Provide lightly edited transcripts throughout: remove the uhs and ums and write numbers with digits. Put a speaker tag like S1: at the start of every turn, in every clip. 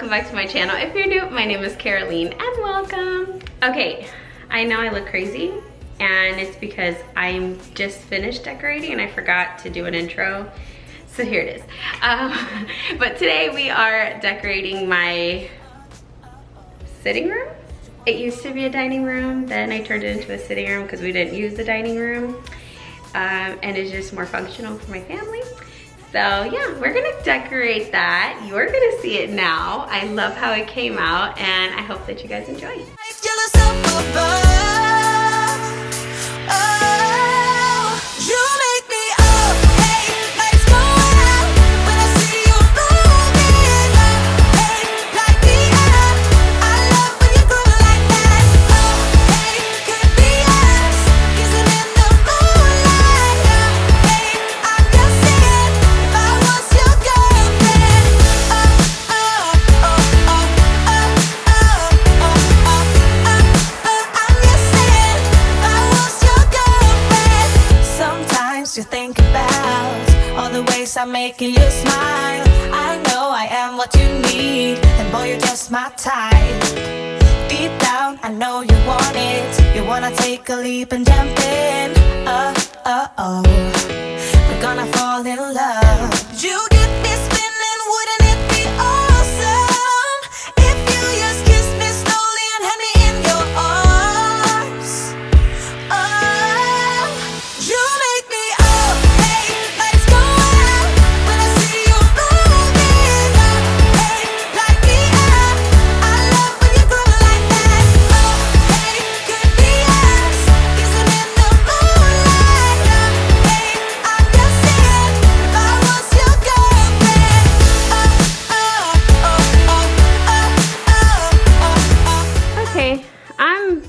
S1: welcome back to my channel. If you're new, my name is Caroline and welcome. Okay, I know I look crazy and it's because I'm just finished decorating and I forgot to do an intro. So here it is. But today we are decorating my sitting room. It used to be a dining room, then I turned it into a sitting room because we didn't use the dining room. And it's just more functional for my family. So yeah, we're gonna decorate that. You're gonna see it now. I love how it came out and I hope that you guys enjoy.
S2: To think about all the ways I'm making you smile. I know I am what you need, and boy, you're just my type. Deep down, I know you want it. You wanna take a leap and jump in. We're gonna fall in love. You get me spinning, wouldn't it be awesome if you just kiss me slowly and had me in your arms? Oh, you make me.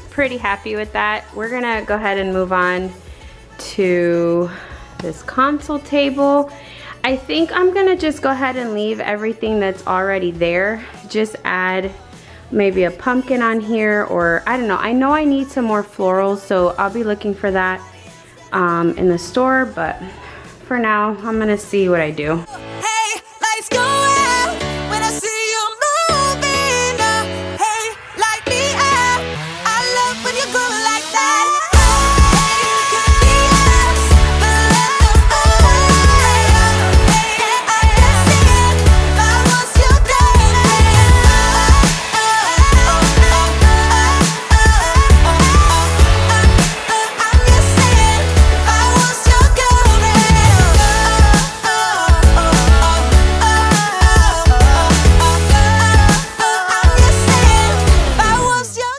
S1: Pretty happy with that. We're gonna go ahead and move on to this console table. I think I'm gonna just go ahead and leave everything that's already there. Just add maybe a pumpkin on here, or I don't know. I know I need some more florals, so I'll be looking for that in the store, but for now, I'm gonna see what I do.
S2: Hey, lights go out when I see you moving. Hey, light me up. I love when you go like that. Could be us, but let them know. I can see it if I was your girlfriend. I'm just saying if I was your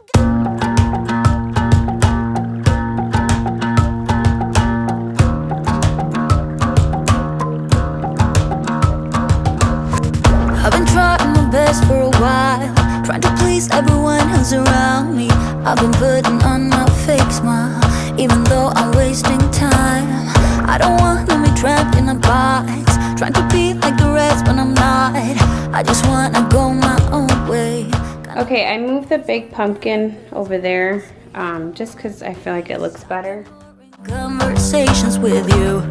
S2: I've been trying my best for a while, trying to please everyone who's around me. I've been putting on my fake smile, even though I'm wasting time. I don't want to be trapped in a box, trying to be like the rest when I'm not. I just want to go my own way.
S1: Okay, I moved the big pumpkin over there just because I feel like it looks better.
S2: Conversations with you.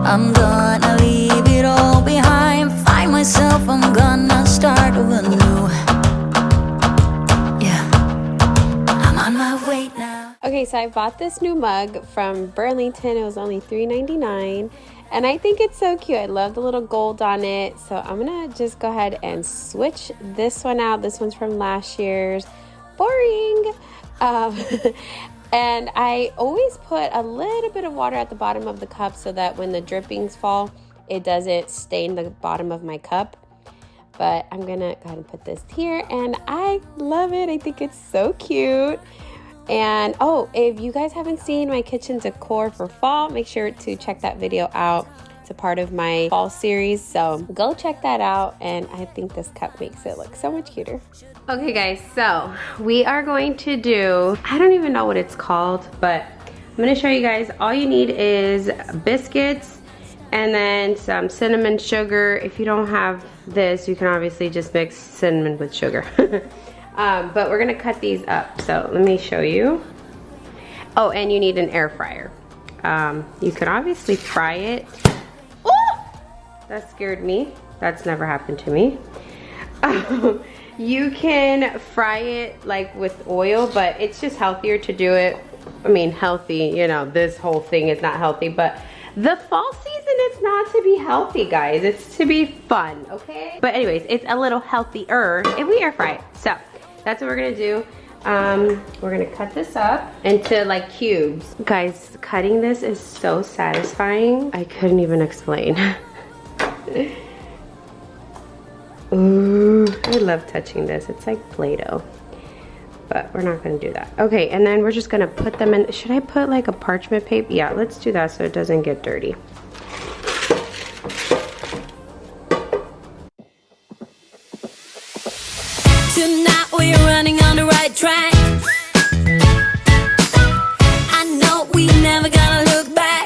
S2: I'm gonna leave it all behind, find myself, I'm gonna start over new. Yeah, I'm on my way now.
S1: Okay, so I bought this new mug from Burlington. It was only $3.99 and I think it's so cute. I love the little gold on it. So I'm gonna just go ahead and switch this one out. This one's from last year's. Boring. And I always put a little bit of water at the bottom of the cup so that when the drippings fall, it doesn't stain the bottom of my cup. But I'm gonna go ahead and put this here and I love it. I think it's so cute. And oh, if you guys haven't seen my kitchen decor for fall, make sure to check that video out. It's a part of my fall series, so go check that out. And I think this cup makes it look so much cuter. Okay guys, so we are going to do, I don't even know what it's called, but I'm gonna show you guys. All you need is biscuits and then some cinnamon sugar. If you don't have this, you can obviously just mix cinnamon with sugar. But we're gonna cut these up, so let me show you. Oh, and you need an air fryer. You could obviously fry it. Ooh! That scared me. That's never happened to me. You can fry it like with oil, but it's just healthier to do it. I mean, healthy, you know, this whole thing is not healthy, but the fall season is not to be healthy, guys. It's to be fun, okay? But anyways, it's a little healthier if we air fry it. So that's what we're gonna do. We're gonna cut this up into like cubes. Guys, cutting this is so satisfying. I couldn't even explain. Ooh, I love touching this. It's like Play-Doh. But we're not gonna do that. Okay, and then we're just gonna put them in. Should I put like a parchment paper? Yeah, let's do that so it doesn't get dirty.
S2: Tonight we're running on the right track. I know we never gonna look back.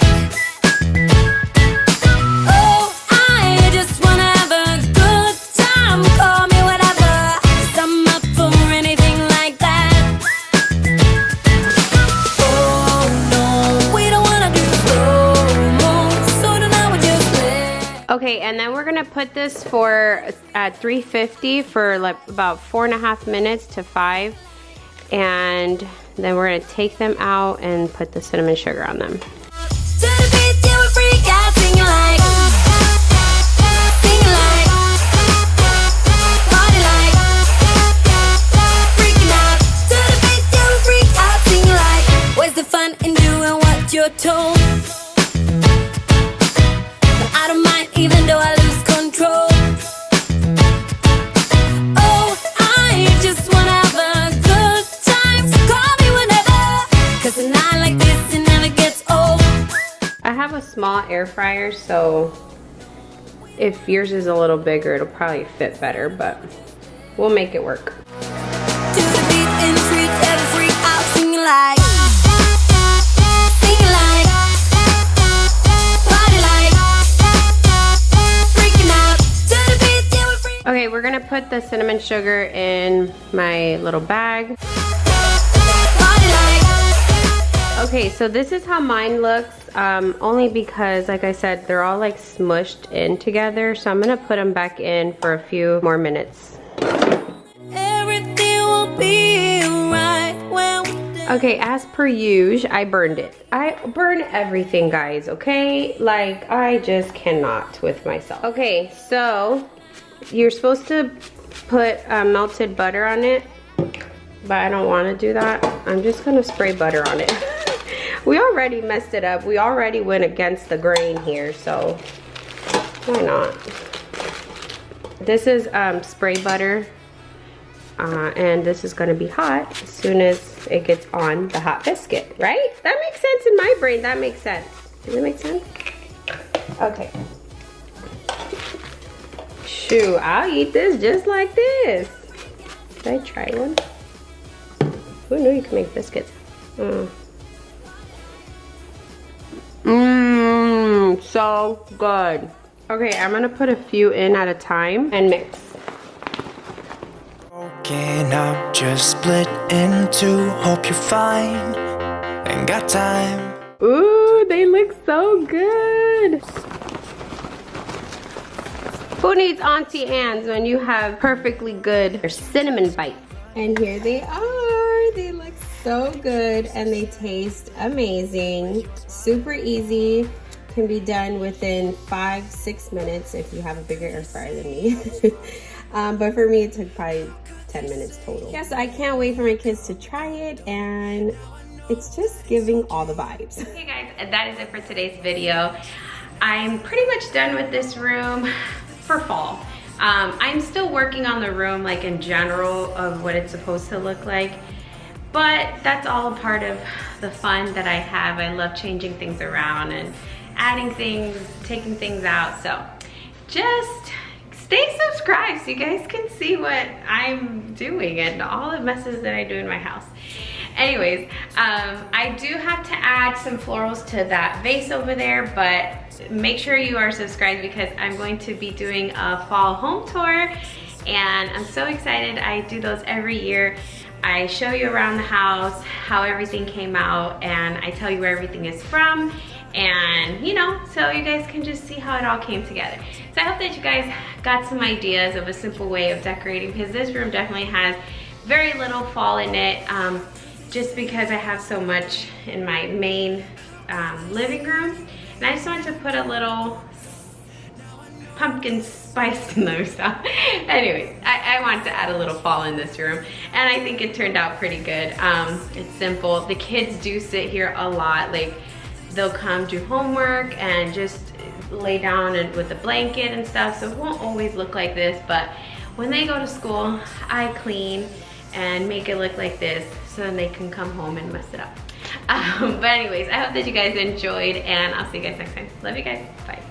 S2: Oh, I just wanna have a good time. Call me whatever, 'cause I'm up for anything like that. Oh no, we don't wanna do slow-mo, so tonight we just play.
S1: Okay, and then we're gonna put this for at 350 for like about 4.5 minutes to 5, and then we're gonna take them out and put the cinnamon sugar on them.
S2: To the beat, yeah, we freak out, singing like, party like, freaking out. To the beat, yeah, we freak out, singing like, where's the fun in doing what you're told? But I don't mind even though I lose control. Oh, I just wanna have a good time, so call me whenever, 'cause a night like this, it never gets old.
S1: I have a small air fryer, so if yours is a little bigger, it'll probably fit better, but we'll make it work.
S2: To the beat in the street, every freak out, singing like, party like, freaking out. To the beat, yeah, we freak.
S1: Okay, we're gonna put the cinnamon sugar in my little bag.
S2: Party like,
S1: Okay, so this is how mine looks, only because, like I said, they're all like smushed in together, so I'm gonna put them back in for a few more minutes.
S2: everything will be right when we're done.
S1: Okay, as per usual, I burned it. I burn everything, guys, okay? Like, I just cannot with myself. Okay, so you're supposed to put melted butter on it, but I don't want to do that. I'm just gonna spray butter on it. We already messed it up. We already went against the grain here, so why not? This is spray butter, and this is gonna be hot as soon as it gets on the hot biscuit, right? That makes sense in my brain. That makes sense. Does it make sense? Okay. Shoo, I'll eat this just like this. Should I try one? Who knew you could make biscuits? Mmm, so good. Okay, I'm gonna put a few in at a time and mix.
S3: Broken up, just split in two. Hope you're fine. Ain't got time.
S1: Ooh, they look so good. Who needs Auntie Anne's when you have perfectly good cinnamon bites? And here they are. They look so good and they taste amazing. Super easy. Can be done within 5-6 minutes if you have a bigger air fryer than me. But for me, it took probably 10 minutes total. Yeah, so I can't wait for my kids to try it, and it's just giving all the vibes. Okay guys, that is it for today's video. I'm pretty much done with this room for fall. I'm still working on the room, like in general, of what it's supposed to look like. But that's all a part of the fun that I have. I love changing things around and adding things, taking things out. So just stay subscribed so you guys can see what I'm doing and all the messes that I do in my house. Anyways, I do have to add some florals to that vase over there, but make sure you are subscribed because I'm going to be doing a fall home tour and I'm so excited. I do those every year. I show you around the house how everything came out and I tell you where everything is from And you know, so you guys can just see how it all came together. So I hope that you guys got some ideas of a simple way of decorating, because this room definitely has very little fall in it, just because I have so much in my main living room. And I just wanted to put a little pumpkin spice in those stuff. Anyways, I wanted to add a little fall in this room, and I think it turned out pretty good. It's simple. The kids do sit here a lot. Like, they'll come do homework and just lay down and with a blanket and stuff, so it won't always look like this, but when they go to school, I clean and make it look like this so then they can come home and mess it up. But anyways, I hope that you guys enjoyed, and I'll see you guys next time. Love you guys. Bye.